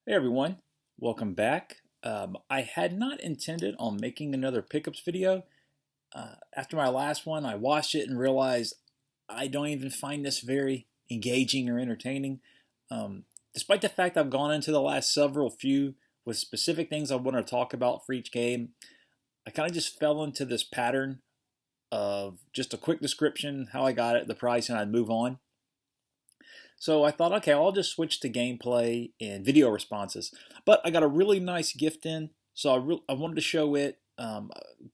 Hey everyone, welcome back. I had not intended on making another pickups video. After my last one, I watched it and realized I don't even find this very engaging or entertaining. Despite the fact I've gone into the last several few with specific things I want to talk about for each game, I kind of just fell into this pattern of just a quick description, how I got it, the price, and I'd move on. So I thought, okay, I'll just switch to gameplay and video responses. But I got a really nice gift in, so I wanted to show it.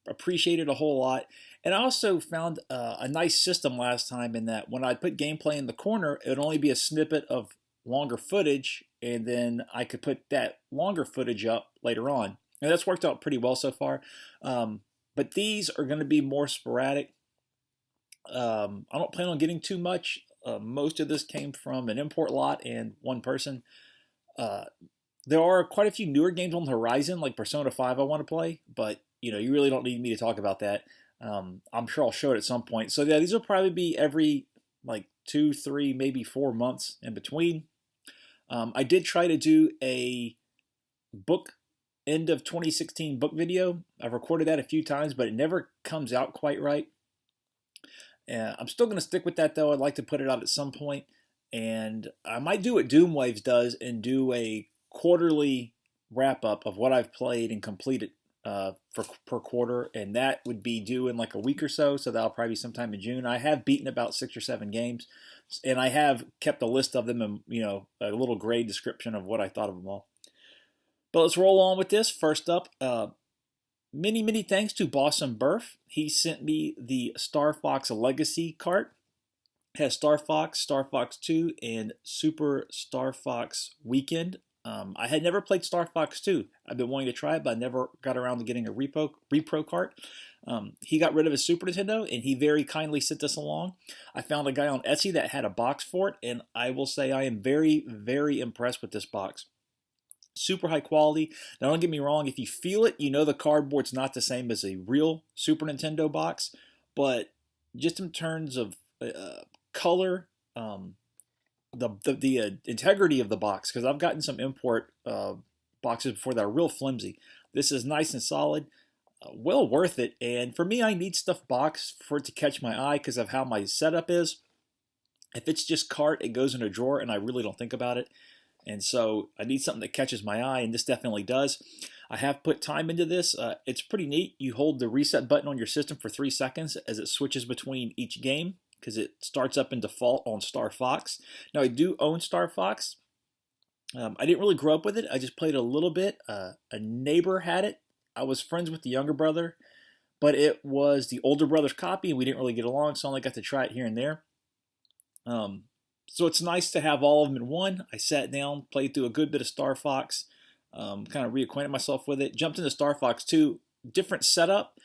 Appreciate it a whole lot. And I also found a nice system last time in that when I put gameplay in the corner, it would only be a snippet of longer footage, and then I could put that longer footage up later on. And that's worked out pretty well so far. But these are going to be more sporadic. I don't plan on getting too much. Most of this came from an import lot and one person. Uh, there are quite a few newer games on the horizon, like Persona 5 I want to play, but you really don't need me to talk about that. I'm sure I'll show it at some point. So yeah, these will probably be every like 2, 3, maybe 4 months in between. I did try to do a book end of 2016 book video. I've recorded that a few times, but it never comes out quite right. I'm still going to stick with that though. I'd like to put it out at some point, and I might do what Doomwaves does and do a quarterly wrap up of what I've played and completed for per quarter, and that would be due in like a week or so. So that'll probably be sometime in June. I have beaten about 6 or 7 games, and I have kept a list of them and a little grade description of what I thought of them all. But let's roll on with this. First up, many thanks to Boston Burf. He sent me the Star Fox Legacy cart. It has Star Fox, Star Fox 2, and Super Star Fox Weekend. I had never played Star Fox 2. I've been wanting to try it, but I never got around to getting a repro cart. He got rid of his Super Nintendo, and he very kindly sent this along. I found a guy on Etsy that had a box for it, and I will say I am very impressed with this box. Super high quality. Now, don't get me wrong, if you feel it, you know the cardboard's not the same as a real Super Nintendo box, but just in terms of color, the integrity of the box, because I've gotten some import boxes before that are real flimsy. This is nice and solid, well worth it. And for me, I need stuff boxed for it to catch my eye because of how my setup is. If it's just cart, it goes in a drawer, and I really don't think about it. And so I need something that catches my eye, and this definitely does. I have put time into this. It's pretty neat. You hold the reset button on your system for 3 seconds as it switches between each game because it starts up in default on Star Fox. Now, I do own Star Fox. I didn't really grow up with it. I just played a little bit. A neighbor had it. I was friends with the younger brother, but it was the older brother's copy, and we didn't really get along, so I only got to try it here and there. So it's nice to have all of them in one. I sat down, played through a good bit of Star Fox, kind of reacquainted myself with it. Jumped into Star Fox 2, different setup.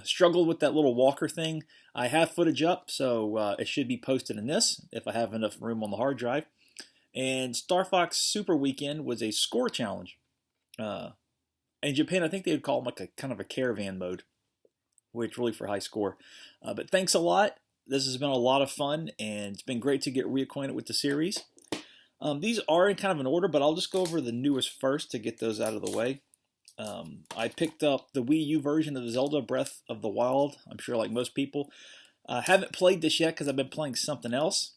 Struggled with that little walker thing. I have footage up, so it should be posted in this if I have enough room on the hard drive. And Star Fox Super Weekend was a score challenge. In Japan, I think they would call them like a kind of a caravan mode, which really for high score. But thanks a lot. This has been a lot of fun, and it's been great to get reacquainted with the series. These are in kind of an order, but I'll just go over the newest first to get those out of the way. I picked up the Wii U version of Zelda Breath of the Wild, I'm sure like most people. Haven't played this yet because I've been playing something else.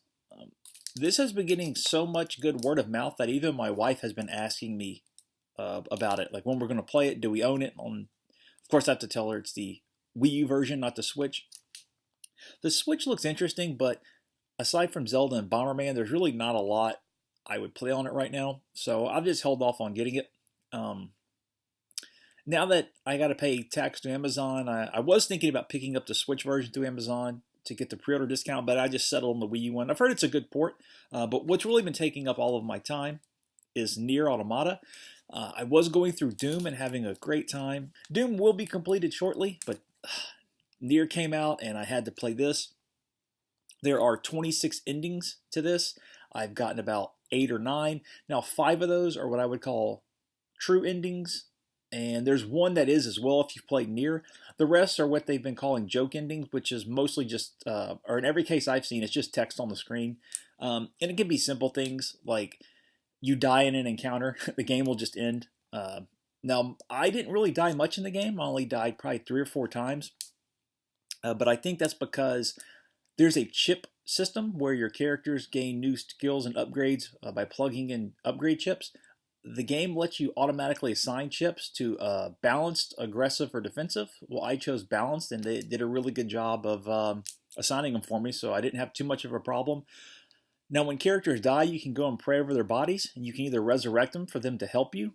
This has been getting so much good word of mouth that even my wife has been asking me about it. Like when we're going to play it, do we own it? Of course, I have to tell her it's the Wii U version, not the Switch. The Switch looks interesting, but aside from Zelda and Bomberman, there's really not a lot I would play on it right now. So I've just held off on getting it. Now that I got to pay tax to Amazon, I was thinking about picking up the Switch version through Amazon to get the pre-order discount, but I just settled on the Wii U one. I've heard it's a good port, but what's really been taking up all of my time is Nier Automata. I was going through Doom and having a great time. Doom will be completed shortly, but Nier came out and I had to play this. There are 26 endings to this. I've gotten about 8 or 9. Now 5 of those are what I would call true endings, and there's one that is as well if you've played Nier. The rest are what they've been calling joke endings, which is mostly just, or in every case I've seen, it's just text on the screen. And it can be simple things like you die in an encounter, the game will just end. Now, I didn't really die much in the game. I only died probably 3 or 4 times. But I think that's because there's a chip system where your characters gain new skills and upgrades by plugging in upgrade chips. The game lets you automatically assign chips to balanced, aggressive, or defensive. Well, I chose balanced, and they did a really good job of assigning them for me, so I didn't have too much of a problem. Now, when characters die, you can go and pray over their bodies, and you can either resurrect them for them to help you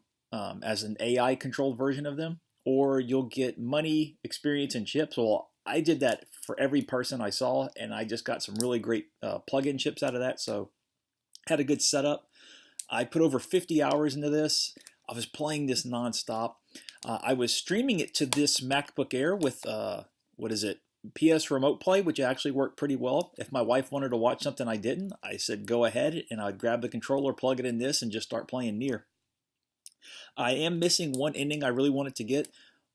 as an AI-controlled version of them, or you'll get money, experience, and chips. Well, I did that for every person I saw, and I just got some really great plug-in chips out of that, so had a good setup. I put over 50 hours into this. I was playing this nonstop. I was streaming it to this MacBook Air with, what is it, PS Remote Play, which actually worked pretty well. If my wife wanted to watch something I didn't, I said go ahead, and I'd grab the controller, plug it in this, and just start playing Nier. I am missing one ending I really wanted to get,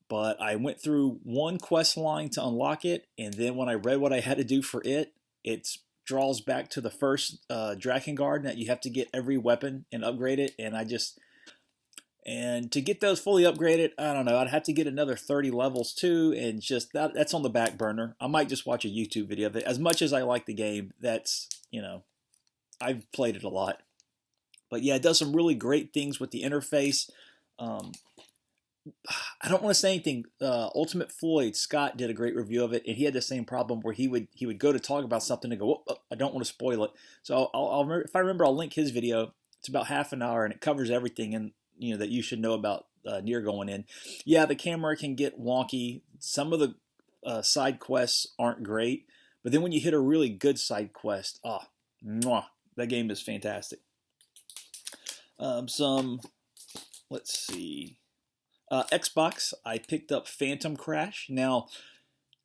but I went through one quest line to unlock it, and then when I read what I had to do for it, it draws back to the first Drakengard that you have to get every weapon and upgrade it, and to get those fully upgraded, I don't know, I'd have to get another 30 levels too, and just that's on the back burner. I might just watch a YouTube video of it. As much as I like the game, that's, I've played it a lot. But yeah, it does some really great things with the interface. I don't want to say anything. Ultimate Floyd Scott did a great review of it, and he had the same problem where he would go to talk about something and go, oh, I don't want to spoil it. So if I remember, I'll link his video. It's about half an hour, and it covers everything and that you should know about Nier going in. Yeah, the camera can get wonky. Some of the side quests aren't great, but then when you hit a really good side quest, that game is fantastic. Let's see. Xbox, I picked up Phantom Crash. Now,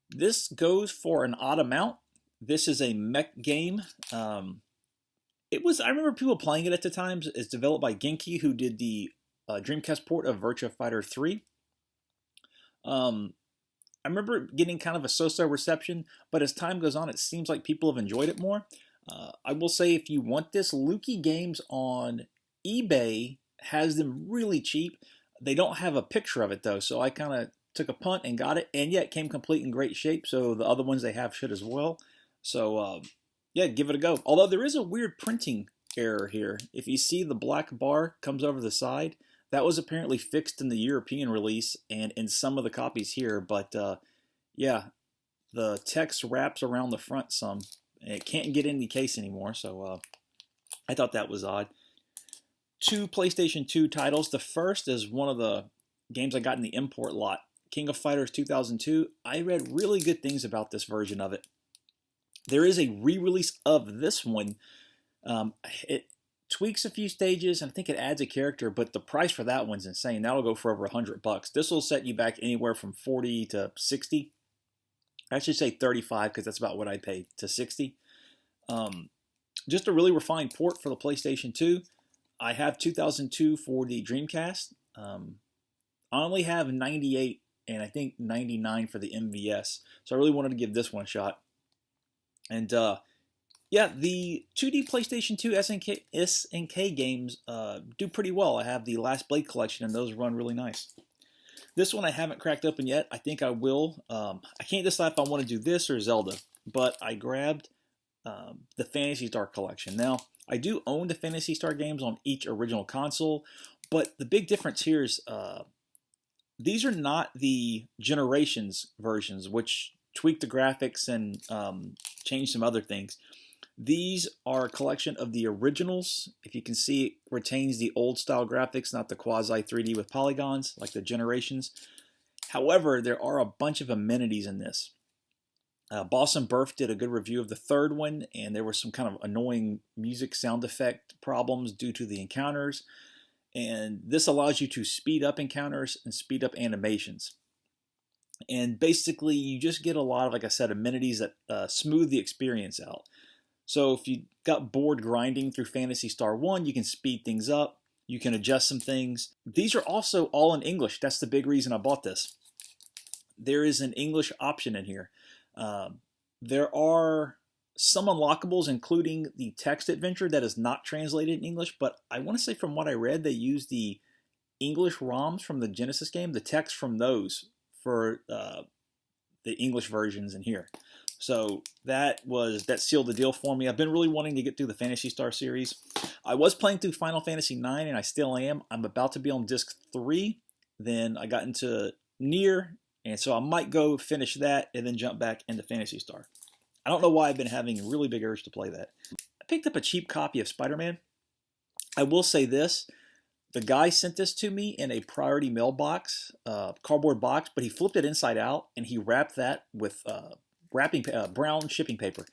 this goes for an odd amount. This is a mech game. I remember people playing it at the times. It's developed by Genki, who did the Dreamcast port of Virtua Fighter 3. I remember getting kind of a so-so reception, but as time goes on, it seems like people have enjoyed it more. I will say, if you want this, Lukey Games on eBay has them really cheap. They don't have a picture of it though, so I kind of took a punt and got it, and yeah, it came complete in great shape, so the other ones they have should as well. So yeah, give it a go. Although there is a weird printing error here. If you see the black bar comes over the side, that was apparently fixed in the European release and in some of the copies here, but yeah, the text wraps around the front some, and it can't get in the case anymore, so I thought that was odd. 2 PlayStation 2 titles. The first is one of the games I got in the import lot, King of Fighters 2002. I read really good things about this version of it. There is a re-release of this one. It tweaks a few stages, and I think it adds a character, but the price for that one's insane. That'll go for over $100. This will set you back anywhere from 40 to 60. I should say 35 because that's about what I paid, to 60. Just a really refined port for the PlayStation 2. I have 2002 for the Dreamcast. I only have 98 and I think 99 for the MVS. So I really wanted to give this one a shot. And yeah, the 2D PlayStation 2 SNK games do pretty well. I have the Last Blade collection, and those run really nice. This one I haven't cracked open yet. I think I will. I can't decide if I want to do this or Zelda, but I grabbed the Phantasy Star collection. Now, I do own the Phantasy Star games on each original console, but the big difference here is these are not the Generations versions, which tweak the graphics and change some other things. These are a collection of the originals. If you can see, it retains the old style graphics, not the quasi 3D with polygons like the Generations. However, there are a bunch of amenities in this. Boss and Burf did a good review of the third one, and there were some kind of annoying music sound effect problems due to the encounters. And this allows you to speed up encounters and speed up animations. And basically, you just get a lot of, like I said, amenities that smooth the experience out. So if you got bored grinding through Phantasy Star 1, you can speed things up. You can adjust some things. These are also all in English. That's the big reason I bought this. There is an English option in here. There are some unlockables, including the text adventure that is not translated in English, but I want to say from what I read, they use the English ROMs from the Genesis game, the text from those for the English versions in here. So that sealed the deal for me. I've been really wanting to get through the Phantasy Star series. I was playing through Final Fantasy IX, and I still am. I'm about to be on disc 3. Then I got into Nier, and so I might go finish that and then jump back into Phantasy Star. I don't know why I've been having a really big urge to play that. I picked up a cheap copy of SpiderMan. I will say this. The guy sent this to me in a priority mailbox, cardboard box, but he flipped it inside out, and he wrapped that with brown shipping paper.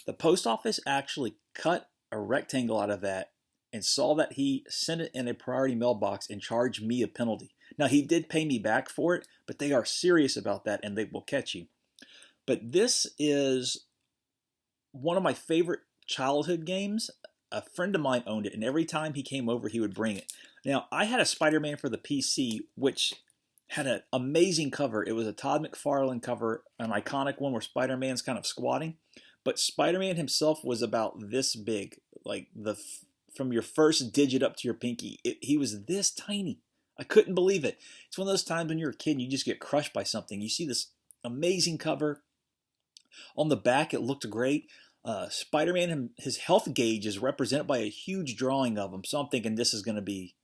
The post office actually cut a rectangle out of that and saw that he sent it in a priority mailbox and charged me a penalty. Now, he did pay me back for it, but they are serious about that, and they will catch you. But this is one of my favorite childhood games. A friend of mine owned it, and every time he came over, he would bring it. Now, I had a Spider-Man for the PC, which had an amazing cover. It was a Todd McFarlane cover, an iconic one where Spider-Man's kind of squatting. But Spider-Man himself was about this big, like from your first digit up to your pinky. He was this tiny. I couldn't believe it. It's one of those times when you're a kid and you just get crushed by something. You see this amazing cover. On the back, it looked great. Spider-Man, his health gauge is represented by a huge drawing of him. So I'm thinking this is going to be,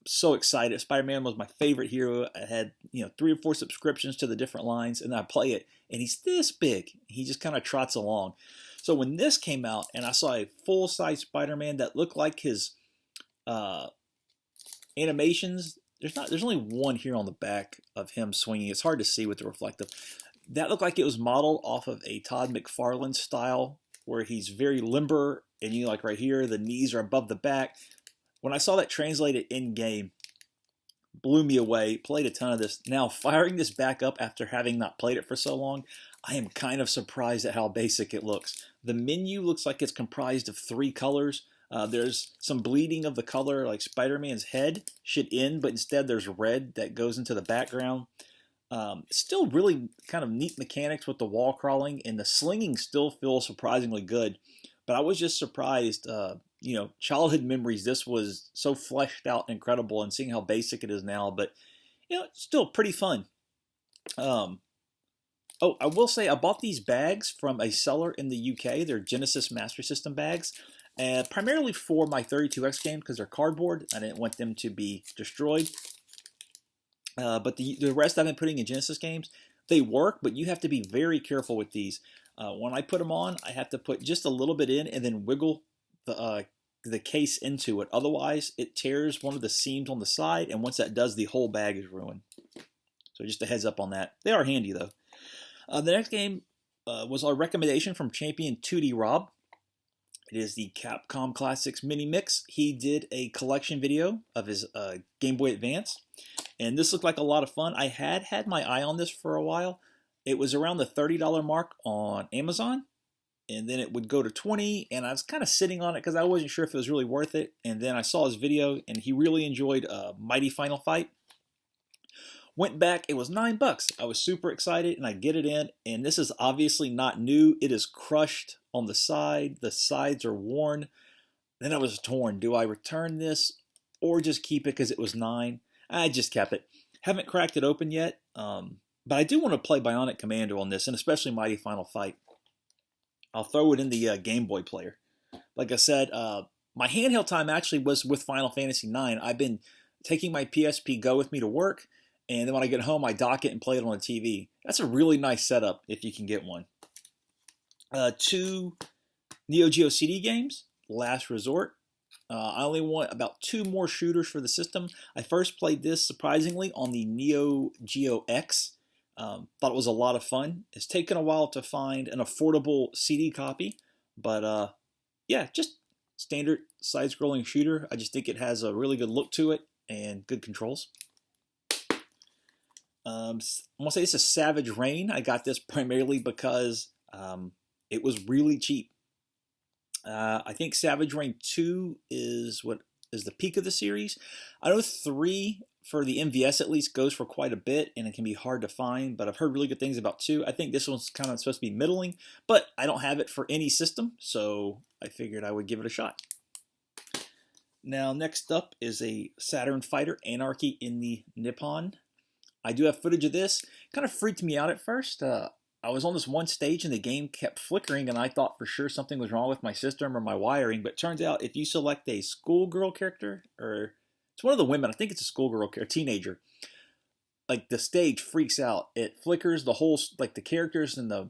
so excited. Spider-Man was my favorite hero. I had, 3 or 4 subscriptions to the different lines, and I play it, and he's this big. He just kind of trots along. So when this came out, and I saw a full-size Spider-Man that looked like his animations, there's only one here on the back of him swinging. It's hard to see with the reflective. That looked like it was modeled off of a Todd McFarlane style, where he's very limber, and like right here, the knees are above the back. When I saw that translated in-game, blew me away. Played a ton of this. Now, firing this back up after having not played it for so long, I am kind of surprised at how basic it looks. The menu looks like it's comprised of 3 colors. There's some bleeding of the color, like Spider-Man's head should end, but instead there's red that goes into the background. Still really kind of neat mechanics with the wall crawling, and the slinging still feels surprisingly good. But I was just surprised, childhood memories, this was so fleshed out and incredible, and seeing how basic it is now, but, it's still pretty fun. I will say I bought these bags from a seller in the UK. They're Genesis Master System bags, primarily for my 32X game because they're cardboard. I didn't want them to be destroyed. But the rest I've been putting in Genesis games, they work, but you have to be very careful with these. When I put them on, I have to put just a little bit in and then wiggle the case into it. Otherwise, it tears one of the seams on the side, and once that does, the whole bag is ruined. So just a heads up on that. They are handy, though. The next game was our recommendation from Champion 2D Rob. It is the Capcom Classics Mini Mix. He did a collection video of his Game Boy Advance, and this looked like a lot of fun. I had my eye on this for a while. It was around the $30 mark on Amazon, and then it would go to $20, and I was kind of sitting on it because I wasn't sure if it was really worth it, and then I saw his video, and he really enjoyed Mighty Final Fight. Went back, it was $9. I was super excited, and I get it in, and this is obviously not new. It is crushed on the side. The sides are worn. Then I was torn. Do I return this or just keep it because it was $9? I just kept it. Haven't cracked it open yet, but I do want to play Bionic Commando on this, and especially Mighty Final Fight. I'll throw it in the Game Boy player. Like I said, my handheld time actually was with Final Fantasy IX. I've been taking my PSP Go with me to work, and then when I get home, I dock it and play it on the TV. That's a really nice setup if you can get one. 2 Neo Geo CD games, Last Resort. I only want about 2 more shooters for the system. I first played this, surprisingly, on the Neo Geo X. Thought it was a lot of fun. It's taken a while to find an affordable CD copy, but yeah, just standard side-scrolling shooter. I just think it has a really good look to it and good controls. I'm going to say this is Savage Rain. I got this primarily because it was really cheap. I think Savage Rain 2 is what is the peak of the series. I know 3 for the MVS at least, goes for quite a bit, and it can be hard to find, but I've heard really good things about 2. I think this one's kind of supposed to be middling, but I don't have it for any system, so I figured I would give it a shot. Now, next up is a Saturn fighter, Anarchy in the Nippon. I do have footage of this. Kind of freaked me out at first. I was on this one stage and the game kept flickering, and I thought for sure something was wrong with my system or my wiring, but it turns out if you select a schoolgirl character, or it's one of the women, I think it's a schoolgirl character, teenager, like the stage freaks out. It flickers, the whole, like the characters in the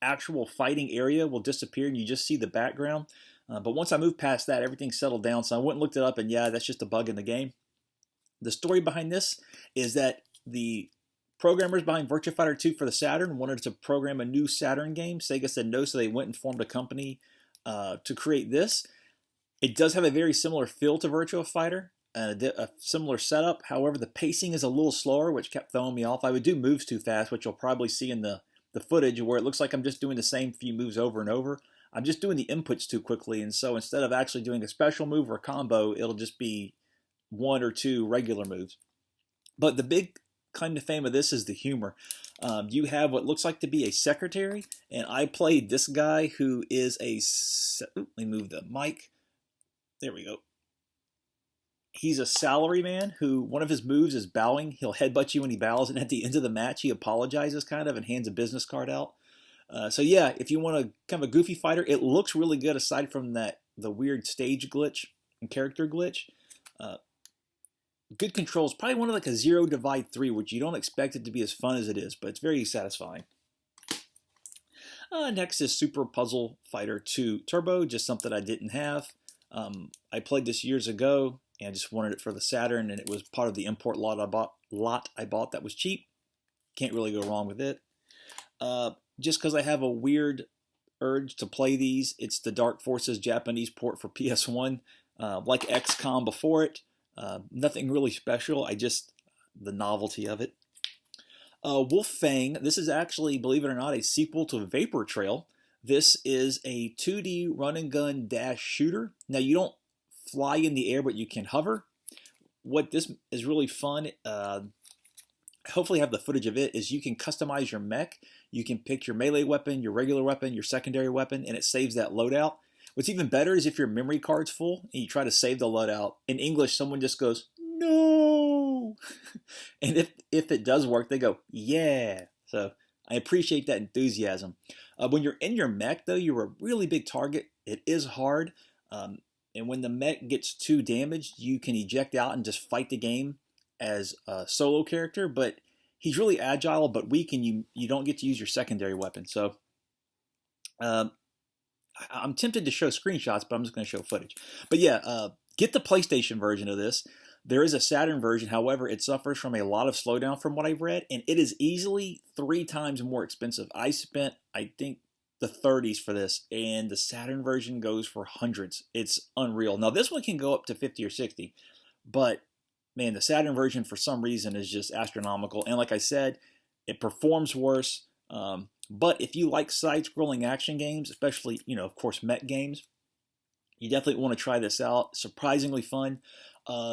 actual fighting area will disappear and you just see the background. But once I moved past that, everything settled down, so I went and looked it up, and yeah, that's just a bug in the game. The story behind this is that the programmers behind Virtua Fighter 2 for the Saturn wanted to program a new Saturn game. Sega said no, so they went and formed a company to create this. It does have a very similar feel to Virtua Fighter, a similar setup. However, the pacing is a little slower, which kept throwing me off. I would do moves too fast, which you'll probably see in the footage, where it looks like I'm just doing the same few moves over and over. I'm just doing the inputs too quickly, and so instead of actually doing a special move or a combo, it'll just be 1 or 2 regular moves. But the big claim to fame of this is the humor. You have what looks like to be a secretary, and I played this guy who is a... Let me move the mic. There we go. He's a salaryman who, one of his moves is bowing. He'll headbutt you when he bows, and at the end of the match, he apologizes kind of and hands a business card out. So yeah, if you want a kind of a goofy fighter, it looks really good aside from the weird stage glitch and character glitch. Good controls, probably one of like a 0 Divide 3, which you don't expect it to be as fun as it is, but it's very satisfying. Next is Super Puzzle Fighter 2 Turbo, just something I didn't have. I played this years ago, and I just wanted it for the Saturn, and it was part of the import lot I bought that was cheap. Can't really go wrong with it. Just because I have a weird urge to play these, it's the Dark Forces Japanese port for PS1, like XCOM before it. Nothing really special, the novelty of it. Wolf Fang, this is actually, believe it or not, a sequel to Vapor Trail. This is a 2D run and gun dash shooter. Now you don't fly in the air, but you can hover. What this is really fun, hopefully have the footage of it, is you can customize your mech. You can pick your melee weapon, your regular weapon, your secondary weapon, and it saves that loadout. What's even better is if your memory card's full and you try to save the loadout. In English, someone just goes, "No!" And if it does work, they go, "Yeah!" So I appreciate that enthusiasm. When you're in your mech, though, you're a really big target. It is hard. And when the mech gets too damaged, you can eject out and just fight the game as a solo character. But he's really agile but weak, and you don't get to use your secondary weapon. So I'm tempted to show screenshots, but I'm just going to show footage. But yeah, get the PlayStation version of this. There is a Saturn version, however, it suffers from a lot of slowdown from what I've read, and it is easily 3 times more expensive. I spent, I think, the 30s for this, and the Saturn version goes for hundreds. It's unreal. Now, this one can go up to 50 or 60, but man, the Saturn version for some reason is just astronomical. And like I said, it performs worse. But if you like side-scrolling action games, especially, of course, mech games, you definitely want to try this out. Surprisingly fun.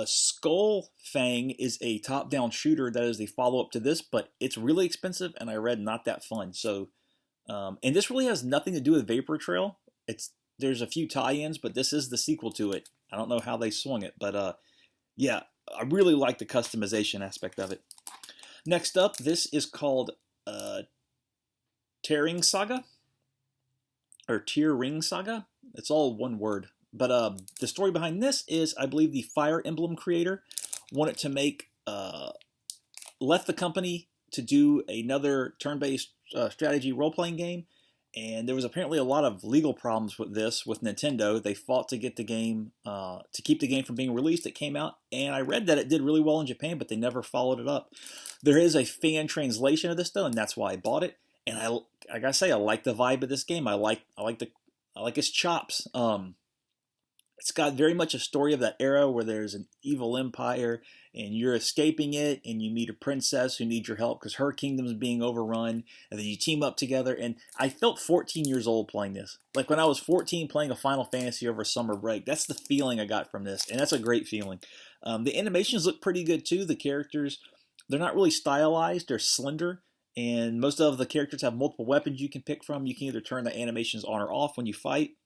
Skull Fang is a top-down shooter that is the follow-up to this, but it's really expensive, and I read not that fun. So, and this really has nothing to do with Vapor Trail. There's a few tie-ins, but this is the sequel to it. I don't know how they swung it, but yeah, I really like the customization aspect of it. Next up, this is called Tearing Saga, or Tear Ring Saga. It's all one word. But the story behind this is, I believe the Fire Emblem creator wanted to left the company to do another turn-based strategy role-playing game, and there was apparently a lot of legal problems with this with Nintendo. They fought to get the game, to keep the game from being released. It came out, and I read that it did really well in Japan, but they never followed it up. There is a fan translation of this though, and that's why I bought it. And I gotta say, I like the vibe of this game. I like its chops. It's got very much a story of that era where there's an evil empire and you're escaping it, and you meet a princess who needs your help because her kingdom is being overrun, and then you team up together. And I felt 14 years old playing this. Like when I was 14 playing a Final Fantasy over summer break. That's the feeling I got from this, and that's a great feeling. The animations look pretty good too. The characters, they're not really stylized. They're slender, and most of the characters have multiple weapons you can pick from. You can either turn the animations on or off when you fight.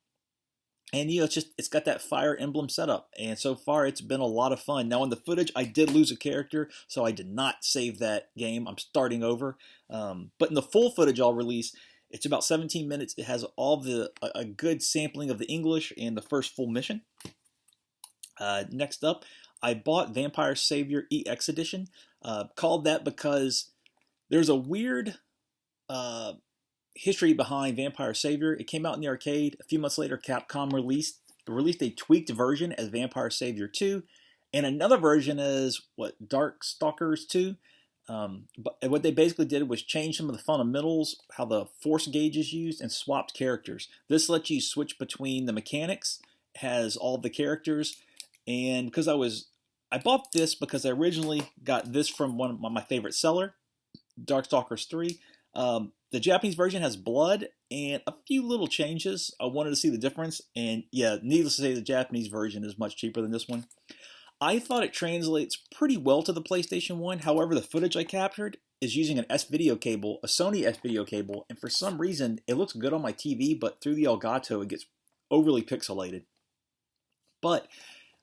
And it's got that Fire Emblem setup, and so far it's been a lot of fun. Now in the footage, I did lose a character, so I did not save that game. I'm starting over. But in the full footage I'll release, it's about 17 minutes. It has a good sampling of the English and the first full mission. Next up, I bought Vampire Savior EX Edition. Called that because there's a weird history behind Vampire Savior. It came out in the arcade. A few months later, Capcom released a tweaked version as Vampire Savior 2, and another version as Darkstalkers 2. But what they basically did was change some of the fundamentals, how the force gauge is used, and swapped characters. This lets you switch between the mechanics, has all the characters, and because I bought this because I originally got this from one of my favorite seller, Darkstalkers 3. The Japanese version has blood and a few little changes. I wanted to see the difference, and yeah, needless to say, the Japanese version is much cheaper than this one. I thought it translates pretty well to the PlayStation 1. However, the footage I captured is using an S-video cable, a Sony S-video cable, and for some reason, it looks good on my TV, but through the Elgato, it gets overly pixelated. But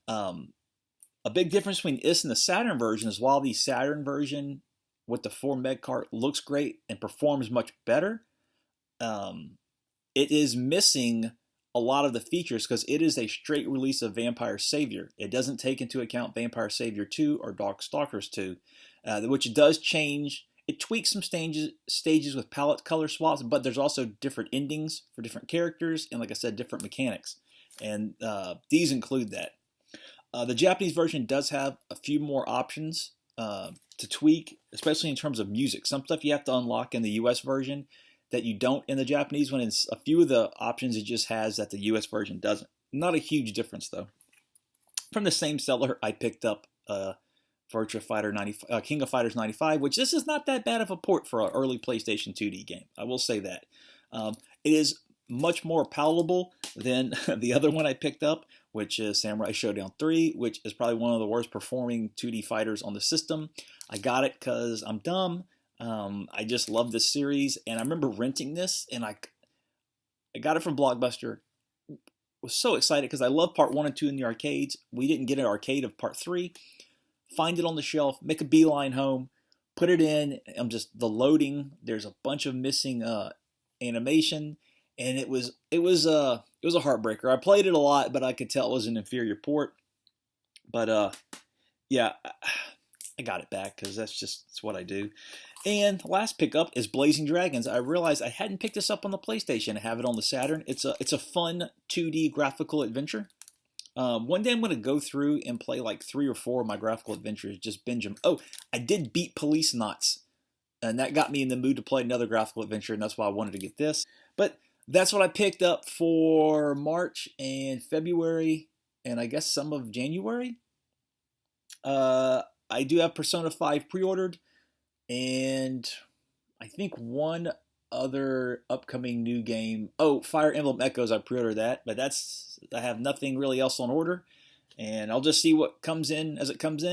a big difference between this and the Saturn version is while the Saturn version with the 4 meg cart looks great and performs much better, it is missing a lot of the features because it is a straight release of Vampire Savior. It doesn't take into account Vampire Savior 2 or Darkstalkers 2, which does change. It tweaks some stages with palette color swaps, but there's also different endings for different characters and, like I said, different mechanics. And these include that. The Japanese version does have a few more options to tweak, especially in terms of music. Some stuff you have to unlock in the US version that you don't in the Japanese one. It's a few of the options it just has that the US version doesn't. Not a huge difference though. From the same seller, I picked up Virtua Fighter 95, King of Fighters 95, which this is not that bad of a port for an early PlayStation 2D game. I will say that. It is much more palatable than the other one I picked up, which is Samurai Showdown 3, which is probably one of the worst performing 2D fighters on the system. I got it because I'm dumb. I just love this series, and I remember renting this, and I got it from Blockbuster. Was so excited because I love part 1 and 2 in the arcades. We didn't get an arcade of part 3. Find it on the shelf, make a beeline home, put it in. I'm just the loading. There's a bunch of missing animation, and it was a heartbreaker. I played it a lot, but I could tell it was an inferior port. But yeah, I got it back because that's what I do. And last pickup is Blazing Dragons. I realized I hadn't picked this up on the PlayStation. I have it on the Saturn. It's a fun 2D graphical adventure. One day I'm going to go through and play like 3 or 4 of my graphical adventures, just binge them. Oh, I did beat Police Knots, and that got me in the mood to play another graphical adventure, and that's why I wanted to get this. But that's what I picked up for March and February, and I guess some of January. I do have Persona 5 pre-ordered, and I think one other upcoming new game. Oh, Fire Emblem Echoes, I pre-ordered that, but I have nothing really else on order, and I'll just see what comes in as it comes in.